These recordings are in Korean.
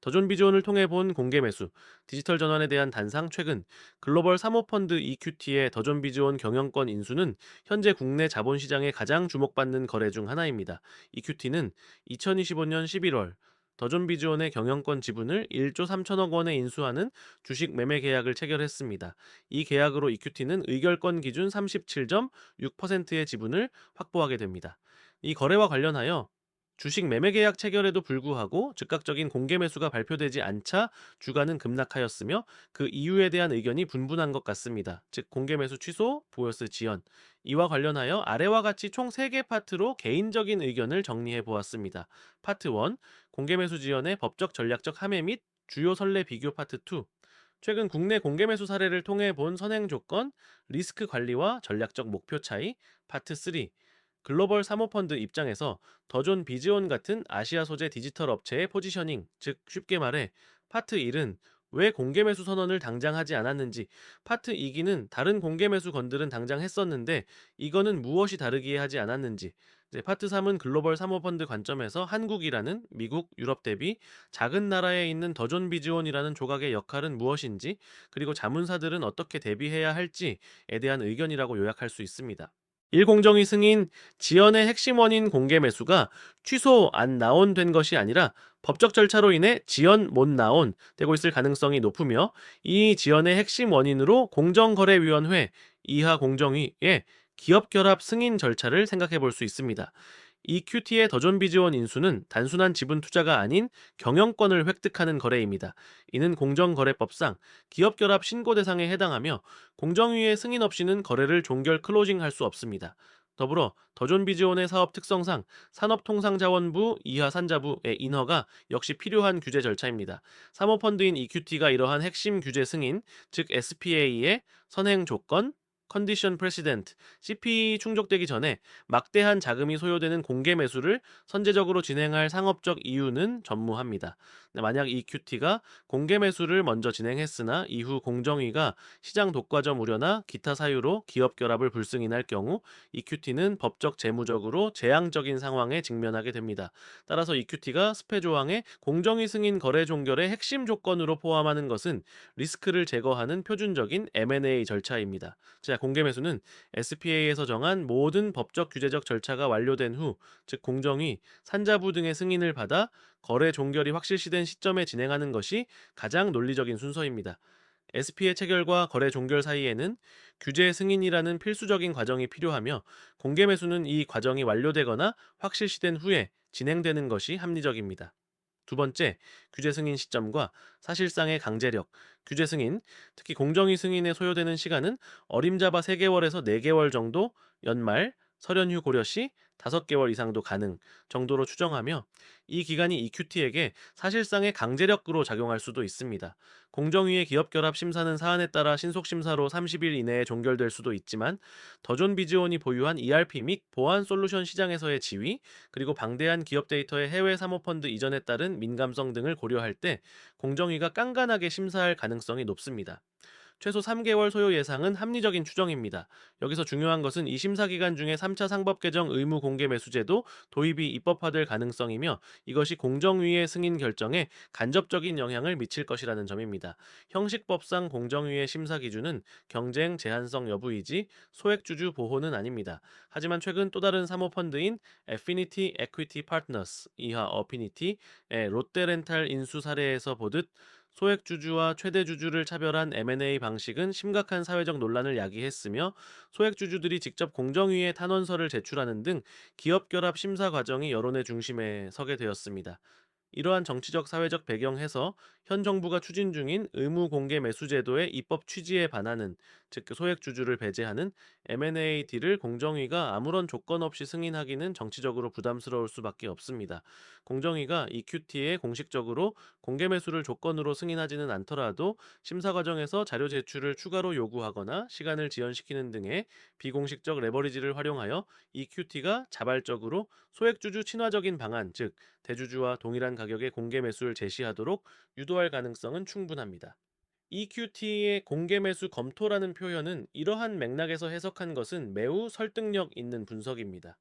더존 비즈원을 통해 본 공개 매수, 디지털 전환에 대한 단상 최근, 글로벌 사모펀드 EQT의 더존 비즈원 경영권 인수는 현재 국내 자본시장에 가장 주목받는 거래 중 하나입니다. EQT는 2025년 11월 더존 비즈원의 경영권 지분을 1조 3천억 원에 인수하는 주식 매매 계약을 체결했습니다. 이 계약으로 EQT는 의결권 기준 37.6%의 지분을 확보하게 됩니다. 이 거래와 관련하여 주식 매매 계약 체결에도 불구하고 즉각적인 공개 매수가 발표되지 않자 주가는 급락하였으며 그 이유에 대한 의견이 분분한 것 같습니다. 즉 공개 매수 취소, 보너스 지연. 이와 관련하여 아래와 같이 총 3개 파트로 개인적인 의견을 정리해 보았습니다. 파트 1. 공개 매수 지연의 법적 전략적 함해 및 주요 선례 비교 파트 2. 최근 국내 공개 매수 사례를 통해 본 선행 조건, 리스크 관리와 전략적 목표 차이. 파트 3. 글로벌 사모펀드 입장에서 더존 비즈온 같은 아시아 소재 디지털 업체의 포지셔닝, 즉 쉽게 말해 파트 1은 왜 공개 매수 선언을 당장 하지 않았는지, 파트 2기는 다른 공개 매수 건들은 당장 했었는데 이거는 무엇이 다르기에 하지 않았는지, 이제 파트 3은 글로벌 사모펀드 관점에서 한국이라는 미국, 유럽 대비 작은 나라에 있는 더존 비즈온이라는 조각의 역할은 무엇인지, 그리고 자문사들은 어떻게 대비해야 할지에 대한 의견이라고 요약할 수 있습니다. 1공정위 승인 지연의 핵심 원인 공개 매수가 취소 안 나온 된 것이 아니라 법적 절차로 인해 지연 못 나온 되고 있을 가능성이 높으며, 이 지연의 핵심 원인으로 공정거래위원회 이하 공정위의 기업 결합 승인 절차를 생각해 볼 수 있습니다. EQT의 더존 비즈원 인수는 단순한 지분 투자가 아닌 경영권을 획득하는 거래입니다. 이는 공정거래법상 기업 결합 신고 대상에 해당하며 공정위의 승인 없이는 거래를 종결 클로징할 수 없습니다. 더불어 더존 비즈원의 사업 특성상 산업통상자원부 이하 산자부의 인허가 역시 필요한 규제 절차입니다. 사모펀드인 EQT가 이러한 핵심 규제 승인, 즉 SPA의 선행 조건, 컨디션 프레시덴트, CP 충족되기 전에 막대한 자금이 소요되는 공개 매수를 선제적으로 진행할 상업적 이유는 전무합니다. 만약 EQT가 공개 매수를 먼저 진행했으나 이후 공정위가 시장 독과점 우려나 기타 사유로 기업 결합을 불승인할 경우 EQT는 법적 재무적으로 재앙적인 상황에 직면하게 됩니다. 따라서 EQT가 스페 조항에 공정위 승인 거래 종결의 핵심 조건으로 포함하는 것은 리스크를 제거하는 표준적인 M&A 절차입니다. 자, 공개 매수는 SPA에서 정한 모든 법적 규제적 절차가 완료된 후, 즉 공정위, 산자부 등의 승인을 받아 거래 종결이 확실시된 시점에 진행하는 것이 가장 논리적인 순서입니다. SPA 체결과 거래 종결 사이에는 규제 승인이라는 필수적인 과정이 필요하며, 공개 매수는 이 과정이 완료되거나 확실시된 후에 진행되는 것이 합리적입니다. 두 번째, 규제 승인 시점과 사실상의 강제력. 규제 승인, 특히 공정위 승인에 소요되는 시간은 어림잡아 3개월에서 4개월 정도, 연말, 설연휴 고려 시 5개월 이상도 가능 정도로 추정하며, 이 기간이 EQT에게 사실상의 강제력으로 작용할 수도 있습니다. 공정위의 기업 결합 심사는 사안에 따라 신속 심사로 30일 이내에 종결될 수도 있지만, 더존 비즈온이 보유한 ERP 및 보안 솔루션 시장에서의 지위, 그리고 방대한 기업 데이터의 해외 사모펀드 이전에 따른 민감성 등을 고려할 때 공정위가 깐깐하게 심사할 가능성이 높습니다. 최소 3개월 소요 예상은 합리적인 추정입니다. 여기서 중요한 것은 이 심사 기간 중에 3차 상법 개정 의무 공개 매수제도 도입이 입법화될 가능성이며, 이것이 공정위의 승인 결정에 간접적인 영향을 미칠 것이라는 점입니다. 형식법상 공정위의 심사 기준은 경쟁 제한성 여부이지 소액주주 보호는 아닙니다. 하지만 최근 또 다른 사모펀드인 애피니티 에퀴티 파트너스 이하 어피니티의 롯데렌탈 인수 사례에서 보듯 소액주주와 최대주주를 차별한 M&A 방식은 심각한 사회적 논란을 야기했으며, 소액주주들이 직접 공정위에 탄원서를 제출하는 등 기업 결합 심사 과정이 여론의 중심에 서게 되었습니다. 이러한 정치적 사회적 배경 해서 현 정부가 추진 중인 의무 공개 매수 제도의 입법 취지에 반하는, 즉 소액 주주를 배제하는 M&A 딜을 공정위가 아무런 조건 없이 승인하기는 정치적으로 부담스러울 수밖에 없습니다. 공정위가 EQT에 공식적으로 공개 매수를 조건으로 승인하지는 않더라도 심사 과정에서 자료 제출을 추가로 요구하거나 시간을 지연시키는 등의 비공식적 레버리지를 활용하여 EQT가 자발적으로 소액주주 친화적인 방안, 즉 대주주와 동일한 가격의 공개 매수를 제시하도록 유도할 가능성은 충분합니다. EQT의 공개 매수 검토라는 표현은 이러한 맥락에서 해석한 것은 매우 설득력 있는 분석입니다.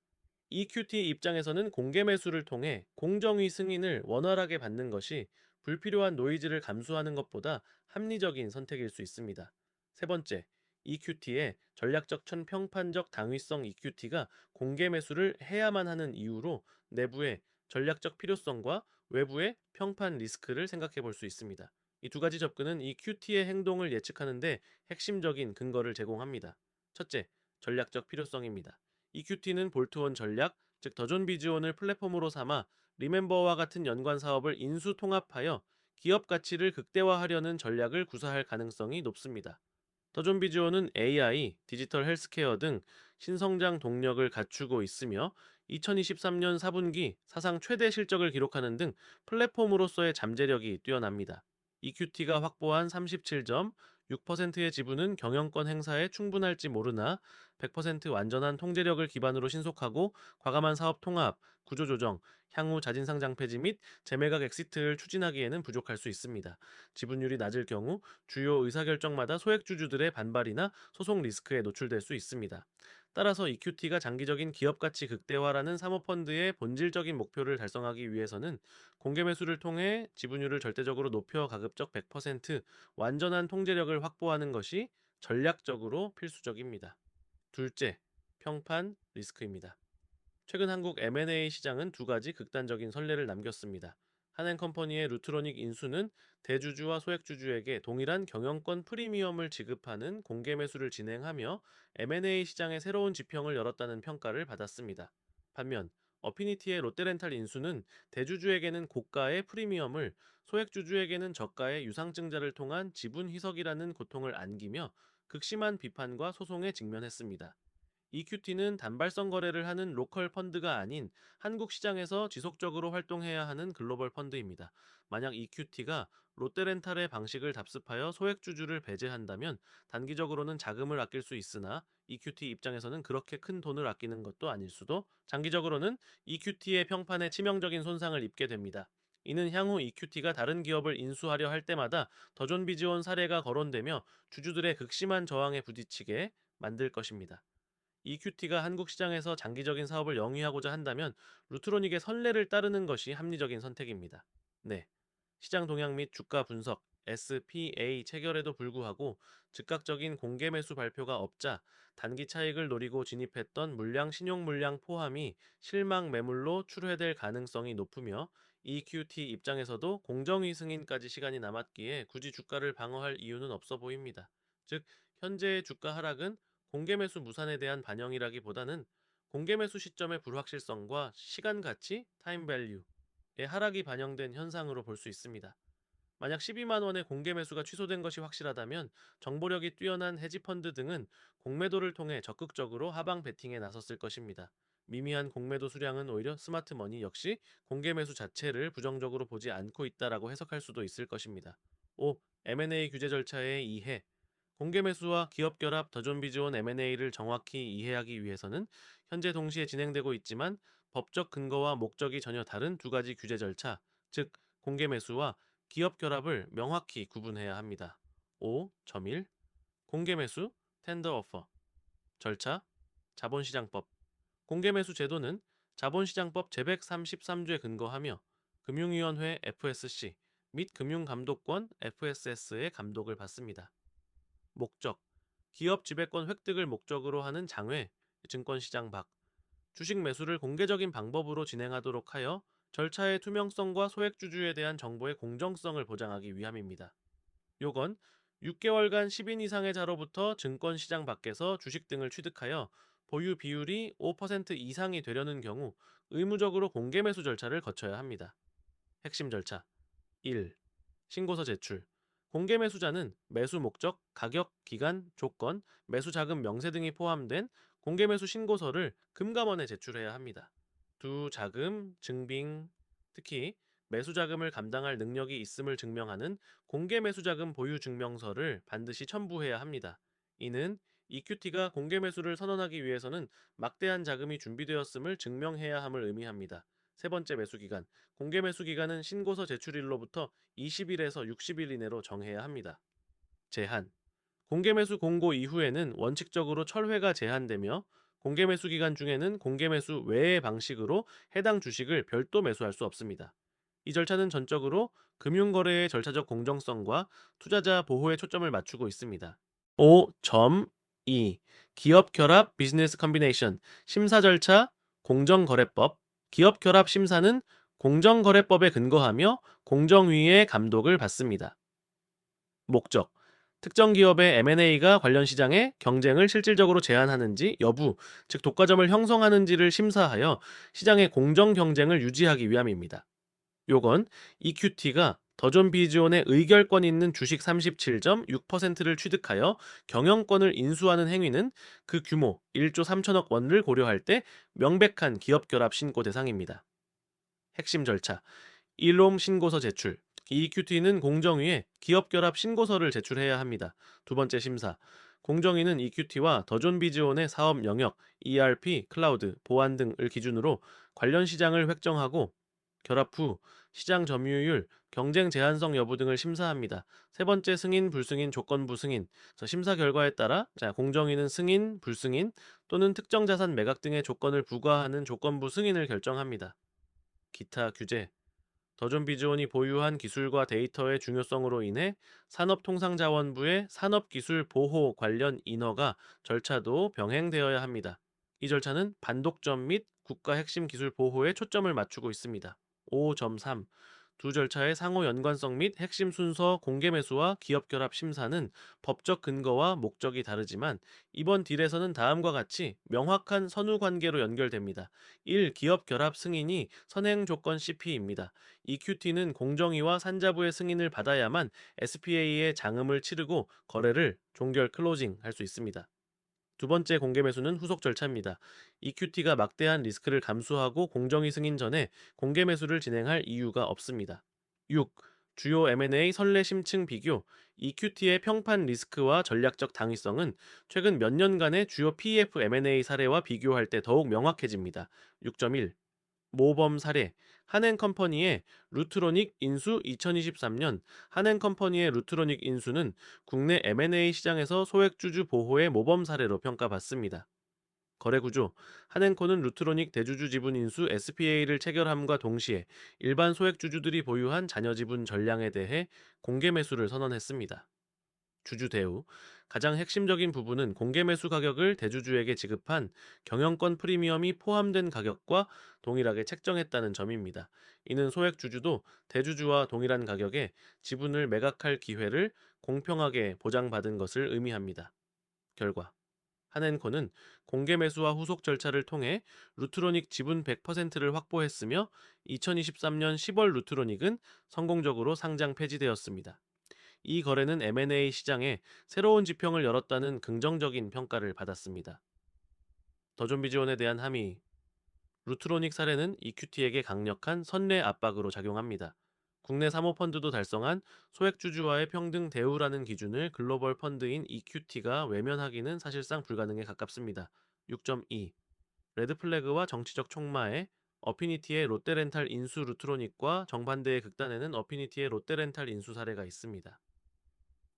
EQT 입장에서는 공개 매수를 통해 공정위 승인을 원활하게 받는 것이 불필요한 노이즈를 감수하는 것보다 합리적인 선택일 수 있습니다. 세 번째, EQT의 전략적 평판적 당위성 EQT가 공개 매수를 해야만 하는 이유로 내부의 전략적 필요성과 외부의 평판 리스크를 생각해 볼 수 있습니다. 이 두 가지 접근은 EQT의 행동을 예측하는데 핵심적인 근거를 제공합니다. 첫째, 전략적 필요성입니다. EQT는 볼트온 전략, 즉 더존 비즈온을 플랫폼으로 삼아 리멤버와 같은 연관 사업을 인수 통합하여 기업 가치를 극대화하려는 전략을 구사할 가능성이 높습니다. 더존 비즈온은 AI, 디지털 헬스케어 등 신성장 동력을 갖추고 있으며 2023년 4분기 사상 최대 실적을 기록하는 등 플랫폼으로서의 잠재력이 뛰어납니다. EQT가 확보한 37점, 6%의 지분은 경영권 행사에 충분할지 모르나 100% 완전한 통제력을 기반으로 신속하고 과감한 사업 통합, 구조 조정, 향후 자진 상장 폐지 및 재매각 엑시트를 추진하기에는 부족할 수 있습니다. 지분율이 낮을 경우 주요 의사결정마다 소액주주들의 반발이나 소송 리스크에 노출될 수 있습니다. 따라서 EQT가 장기적인 기업 가치 극대화라는 사모펀드의 본질적인 목표를 달성하기 위해서는 공개 매수를 통해 지분율을 절대적으로 높여 가급적 100% 완전한 통제력을 확보하는 것이 전략적으로 필수적입니다. 둘째, 평판 리스크입니다. 최근 한국 M&A 시장은 두 가지 극단적인 선례를 남겼습니다. 한행컴퍼니의 루트로닉 인수는 대주주와 소액주주에게 동일한 경영권 프리미엄을 지급하는 공개 매수를 진행하며 M&A 시장에 새로운 지평을 열었다는 평가를 받았습니다. 반면 어피니티의 롯데렌탈 인수는 대주주에게는 고가의 프리미엄을, 소액주주에게는 저가의 유상증자를 통한 지분 희석이라는 고통을 안기며 극심한 비판과 소송에 직면했습니다. EQT는 단발성 거래를 하는 로컬 펀드가 아닌 한국 시장에서 지속적으로 활동해야 하는 글로벌 펀드입니다. 만약 EQT가 롯데렌탈의 방식을 답습하여 소액주주를 배제한다면 단기적으로는 자금을 아낄 수 있으나 EQT 입장에서는 그렇게 큰 돈을 아끼는 것도 아닐 수도, 장기적으로는 EQT의 평판에 치명적인 손상을 입게 됩니다. 이는 향후 EQT가 다른 기업을 인수하려 할 때마다 더존 비즈온 사례가 거론되며 주주들의 극심한 저항에 부딪히게 만들 것입니다. EQT가 한국 시장에서 장기적인 사업을 영위하고자 한다면 루트로닉의 선례를 따르는 것이 합리적인 선택입니다. 네. 시장 동향 및 주가 분석, SPA 체결에도 불구하고 즉각적인 공개 매수 발표가 없자 단기 차익을 노리고 진입했던 물량 신용 물량 포함이 실망 매물로 출회될 가능성이 높으며 EQT 입장에서도 공정위 승인까지 시간이 남았기에 굳이 주가를 방어할 이유는 없어 보입니다. 즉, 현재의 주가 하락은 공개 매수 무산에 대한 반영이라기보다는 공개 매수 시점의 불확실성과 시간 가치, 타임 밸류의 하락이 반영된 현상으로 볼 수 있습니다. 만약 12만 원의 공개 매수가 취소된 것이 확실하다면 정보력이 뛰어난 헤지펀드 등은 공매도를 통해 적극적으로 하방 베팅에 나섰을 것입니다. 미미한 공매도 수량은 오히려 스마트머니 역시 공개 매수 자체를 부정적으로 보지 않고 있다라고 해석할 수도 있을 것입니다. 5. M&A 규제 절차의 이해. 공개 매수와 기업 결합 더존 비즈온 M&A를 정확히 이해하기 위해서는 현재 동시에 진행되고 있지만 법적 근거와 목적이 전혀 다른 두 가지 규제 절차, 즉 공개 매수와 기업 결합을 명확히 구분해야 합니다. 5.1. 공개 매수, 텐더 오퍼. 절차, 자본시장법. 공개 매수 제도는 자본시장법 제133조에 근거하며 금융위원회 FSC 및 금융감독권 FSS의 감독을 받습니다. 목적, 기업 지배권 획득을 목적으로 하는 장외, 증권시장 밖, 주식 매수를 공개적인 방법으로 진행하도록 하여 절차의 투명성과 소액주주에 대한 정보의 공정성을 보장하기 위함입니다. 요건 6개월간 10인 이상의 자로부터 증권시장 밖에서 주식 등을 취득하여 보유 비율이 5% 이상이 되려는 경우 의무적으로 공개 매수 절차를 거쳐야 합니다. 핵심 절차 1. 신고서 제출. 공개 매수자는 매수 목적, 가격, 기간, 조건, 매수 자금 명세 등이 포함된 공개 매수 신고서를 금감원에 제출해야 합니다. 두 자금, 증빙, 특히 매수 자금을 감당할 능력이 있음을 증명하는 공개 매수 자금 보유 증명서를 반드시 첨부해야 합니다. 이는 EQT가 공개 매수를 선언하기 위해서는 막대한 자금이 준비되었음을 증명해야 함을 의미합니다. 세 번째 매수 기간. 공개 매수 기간은 신고서 제출일로부터 20일에서 60일 이내로 정해야 합니다. 제한. 공개 매수 공고 이후에는 원칙적으로 철회가 제한되며 공개 매수 기간 중에는 공개 매수 외의 방식으로 해당 주식을 별도 매수할 수 없습니다. 이 절차는 전적으로 금융거래의 절차적 공정성과 투자자 보호에 초점을 맞추고 있습니다. 5.2 기업 결합 비즈니스 컨비네이션 심사 절차 공정거래법 기업 결합 심사는 공정거래법에 근거하며 공정위의 감독을 받습니다. 목적 특정 기업의 M&A가 관련 시장의 경쟁을 실질적으로 제한하는지 여부, 즉 독과점을 형성하는지를 심사하여 시장의 공정 경쟁을 유지하기 위함입니다. 요건 EQT가 더존 비즈온의 의결권 있는 주식 37.6%를 취득하여 경영권을 인수하는 행위는 그 규모 1조 3천억 원을 고려할 때 명백한 기업 결합 신고 대상입니다. 핵심 절차 1홈 신고서 제출 EQT는 공정위에 기업 결합 신고서를 제출해야 합니다. 두 번째 심사 공정위는 EQT와 더존 비즈온의 사업 영역, ERP, 클라우드, 보안 등을 기준으로 관련 시장을 획정하고 결합 후 시장 점유율, 경쟁 제한성 여부 등을 심사합니다. 세 번째 승인, 불승인, 조건부 승인. 심사 결과에 따라 공정위는 승인, 불승인 또는 특정 자산 매각 등의 조건을 부과하는 조건부 승인을 결정합니다. 기타 규제 더존 비즈온이 보유한 기술과 데이터의 중요성으로 인해 산업통상자원부의 산업기술 보호 관련 인허가 절차도 병행되어야 합니다. 이 절차는 반독점 및 국가 핵심 기술 보호에 초점을 맞추고 있습니다. 5.3 두 절차의 상호 연관성 및 핵심 순서 공개 매수와 기업 결합 심사는 법적 근거와 목적이 다르지만 이번 딜에서는 다음과 같이 명확한 선후 관계로 연결됩니다. 1. 기업 결합 승인이 선행 조건 CP입니다. EQT는 공정위와 산자부의 승인을 받아야만 SPA의 장음을 치르고 거래를 종결 클로징 할 수 있습니다. 두 번째 공개 매수는 후속 절차입니다. EQT가 막대한 리스크를 감수하고 공정위 승인 전에 공개 매수를 진행할 이유가 없습니다. 6. 주요 M&A 선례 심층 비교 EQT의 평판 리스크와 전략적 당위성은 최근 몇 년간의 주요 PEF M&A 사례와 비교할 때 더욱 명확해집니다. 6.1 모범 사례 한행컴퍼니의 루트로닉 인수 2023년 한행컴퍼니의 루트로닉 인수는 국내 M&A 시장에서 소액주주 보호의 모범 사례로 평가받습니다. 거래구조 한행코는 루트로닉 대주주 지분 인수 SPA를 체결함과 동시에 일반 소액주주들이 보유한 잔여 지분 전량에 대해 공개 매수를 선언했습니다. 주주 대우 가장 핵심적인 부분은 공개 매수 가격을 대주주에게 지급한 경영권 프리미엄이 포함된 가격과 동일하게 책정했다는 점입니다. 이는 소액 주주도 대주주와 동일한 가격에 지분을 매각할 기회를 공평하게 보장받은 것을 의미합니다. 결과 한엔코는 공개 매수와 후속 절차를 통해 루트로닉 지분 100%를 확보했으며 2023년 10월 루트로닉은 성공적으로 상장 폐지되었습니다. 이 거래는 M&A 시장에 새로운 지평을 열었다는 긍정적인 평가를 받았습니다. 더존비 지원에 대한 함의 루트로닉 사례는 EQT에게 강력한 선례 압박으로 작용합니다. 국내 사모펀드도 달성한 소액주주와의 평등 대우라는 기준을 글로벌 펀드인 EQT가 외면하기는 사실상 불가능에 가깝습니다. 6.2 레드플래그와 정치적 촉마에 어피니티의 롯데렌탈 인수 루트로닉과 정반대의 극단에는 어피니티의 롯데렌탈 인수 사례가 있습니다.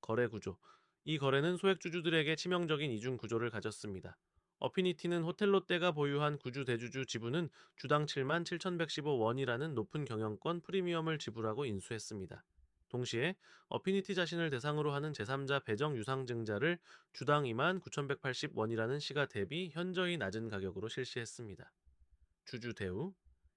거래 구조. 이 거래는 소액주주들에게 치명적인 이중 구조를 가졌습니다. 어피니티는 호텔롯데가 보유한 구주 대주주 지분은 주당 77,115원이라는 높은 경영권 프리미엄을 지불하고 인수했습니다. 동시에 어피니티 자신을 대상으로 하는 제3자 배정 유상증자를 주당 29,180원이라는 시가 대비 현저히 낮은 가격으로 실시했습니다. 주주 대우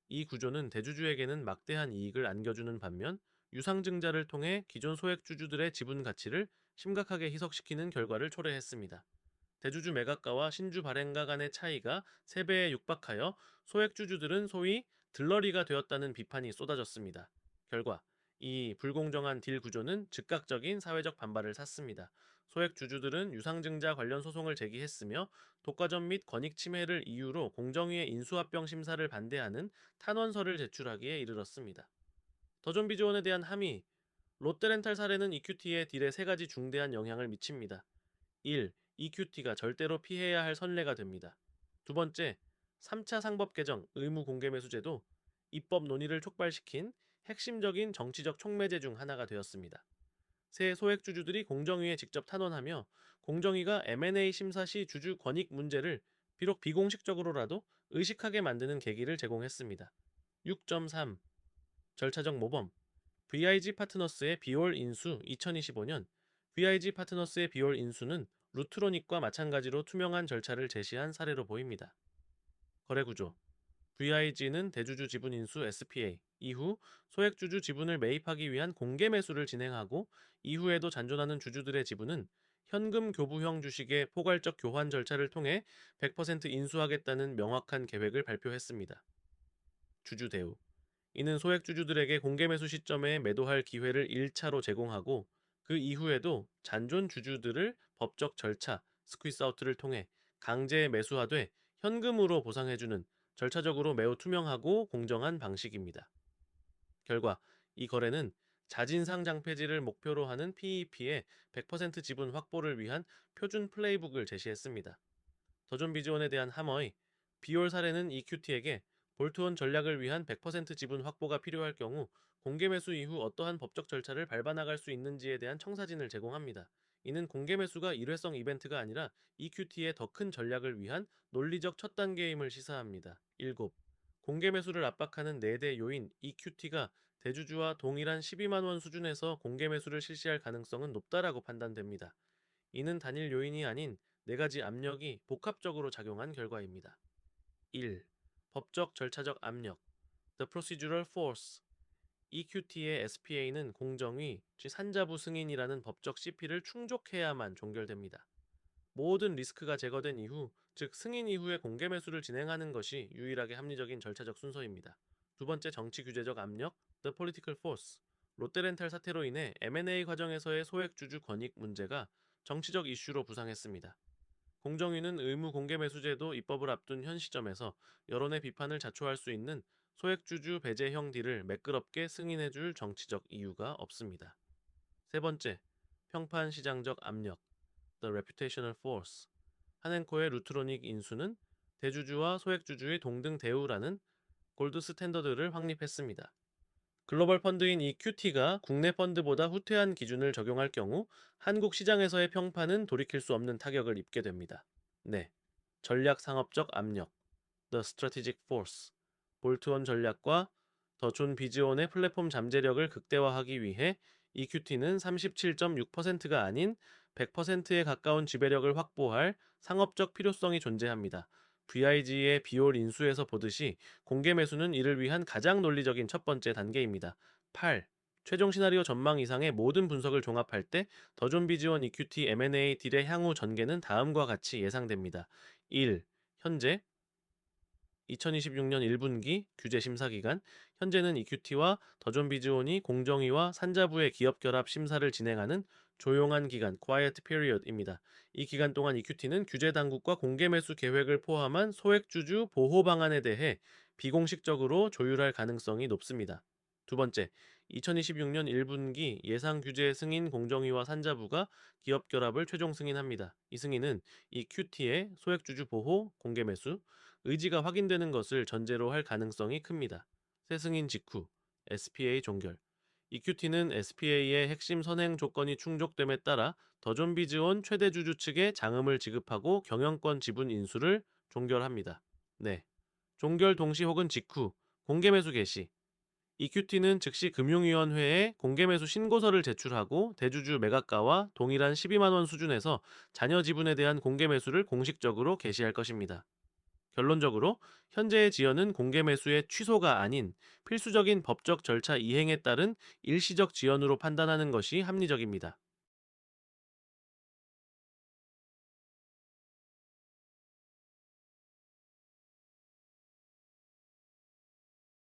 이 구조는 대주주에게는 막대한 이익을 안겨주는 반면 유상증자를 통해 기존 소액주주들의 지분 가치를 심각하게 희석시키는 결과를 초래했습니다. 대주주 매각가와 신주 발행가 간의 차이가 3배에 육박하여 소액주주들은 소위 들러리가 되었다는 비판이 쏟아졌습니다. 결과 이 불공정한 딜 구조는 즉각적인 사회적 반발을 샀습니다. 소액주주들은 유상증자 관련 소송을 제기했으며 독과점 및 권익 침해를 이유로 공정위의 인수합병 심사를 반대하는 탄원서를 제출하기에 이르렀습니다. 더존비 조언에 대한 함의 롯데렌탈 사례는 EQT의 딜에 3가지 중대한 영향을 미칩니다. 1. EQT가 절대로 피해야 할 선례가 됩니다. 두 번째, 3차 상법 개정 의무 공개 매수제도 입법 논의를 촉발시킨 핵심적인 정치적 촉매제 중 하나가 되었습니다. 새 소액주주들이 공정위에 직접 탄원하며 공정위가 M&A 심사 시 주주 권익 문제를 비록 비공식적으로라도 의식하게 만드는 계기를 제공했습니다. 6.3 절차적 모범. VIG 파트너스의 비올 인수 2025년. VIG 파트너스의 비올 인수는 루트로닉과 마찬가지로 투명한 절차를 제시한 사례로 보입니다. 거래 구조. VIG는 대주주 지분 인수 SPA 이후 소액주주 지분을 매입하기 위한 공개 매수를 진행하고, 이후에도 잔존하는 주주들의 지분은 현금 교부형 주식의 포괄적 교환 절차를 통해 100% 인수하겠다는 명확한 계획을 발표했습니다. 주주 대우. 이는 소액주주들에게 공개 매수 시점에 매도할 기회를 1차로 제공하고, 그 이후에도 잔존 주주들을 법적 절차 스퀴스 아웃을 통해 강제 매수하되 현금으로 보상해주는 절차적으로 매우 투명하고 공정한 방식입니다. 결과, 이 거래는 자진상 장폐지를 목표로 하는 PEP의 100% 지분 확보를 위한 표준 플레이북을 제시했습니다. 더존 비즈원에 대한 함의 비올 사례는 EQT에게 볼트온 전략을 위한 100% 지분 확보가 필요할 경우 공개 매수 이후 어떠한 법적 절차를 밟아 나갈 수 있는지에 대한 청사진을 제공합니다. 이는 공개 매수가 일회성 이벤트가 아니라 EQT의 더 큰 전략을 위한 논리적 첫 단계임을 시사합니다. 7. 공개 매수를 압박하는 4대 요인. EQT가 대주주와 동일한 12만 원 수준에서 공개 매수를 실시할 가능성은 높다라고 판단됩니다. 이는 단일 요인이 아닌 4가지 압력이 복합적으로 작용한 결과입니다. 1. 법적 절차적 압력. The procedural force. EQT의 SPA는 공정위, 즉 산자부 승인이라는 법적 CP를 충족해야만 종결됩니다. 모든 리스크가 제거된 이후, 즉 승인 이후에 공개 매수를 진행하는 것이 유일하게 합리적인 절차적 순서입니다. 두 번째, 정치 규제적 압력, The political force. 롯데렌탈 사태로 인해 M&A 과정에서의 소액주주 권익 문제가 정치적 이슈로 부상했습니다. 공정위는 의무 공개 매수제도 입법을 앞둔 현 시점에서 여론의 비판을 자초할 수 있는 소액주주 배제형 딜을 매끄럽게 승인해줄 정치적 이유가 없습니다. 세 번째, 평판 시장적 압력, The reputational force. 한행코의 루트로닉 인수는 대주주와 소액주주의 동등 대우라는 골드 스탠더드를 확립했습니다. 글로벌 펀드인 EQT가 국내 펀드보다 후퇴한 기준을 적용할 경우 한국 시장에서의 평판은 돌이킬 수 없는 타격을 입게 됩니다. 네. 전략 상업적 압력, The strategic force. 볼트온 전략과 더존 비즈온의 플랫폼 잠재력을 극대화하기 위해 EQT는 37.6%가 아닌 100%에 가까운 지배력을 확보할 상업적 필요성이 존재합니다. VIG의 비올 인수에서 보듯이 공개 매수는 이를 위한 가장 논리적인 첫 번째 단계입니다. 8. 최종 시나리오 전망 이상의 모든 분석을 종합할 때 더존 비즈원 EQT M&A 딜의 향후 전개는 다음과 같이 예상됩니다. 1. 현재 2026년 1분기 규제 심사 기간. 현재는 EQT와 더존 비즈온이 공정위와 산자부의 기업 결합 심사를 진행하는 조용한 기간 (Quiet Period입니다). 이 기간 동안 EQT는 규제 당국과 공개 매수 계획을 포함한 소액주주 보호 방안에 대해 비공식적으로 조율할 가능성이 높습니다. 두 번째, 2026년 1분기 예상 규제 승인 공정위와 산자부가 기업 결합을 최종 승인합니다. 이 승인은 EQT의 소액주주 보호, 공개 매수, 의지가 확인되는 것을 전제로 할 가능성이 큽니다. 새 승인 직후 SPA 종결. EQT는 SPA의 핵심 선행 조건이 충족됨에 따라 더존 비즈온 최대 주주 측에 장음을 지급하고 경영권 지분 인수를 종결합니다. 네. 종결 동시 혹은 직후 공개 매수 개시. EQT는 즉시 금융위원회에 공개 매수 신고서를 제출하고 대주주 매각가와 동일한 12만 원 수준에서 잔여 지분에 대한 공개 매수를 공식적으로 개시할 것입니다. 결론적으로 현재의 지연은 공개 매수의 취소가 아닌 필수적인 법적 절차 이행에 따른 일시적 지연으로 판단하는 것이 합리적입니다.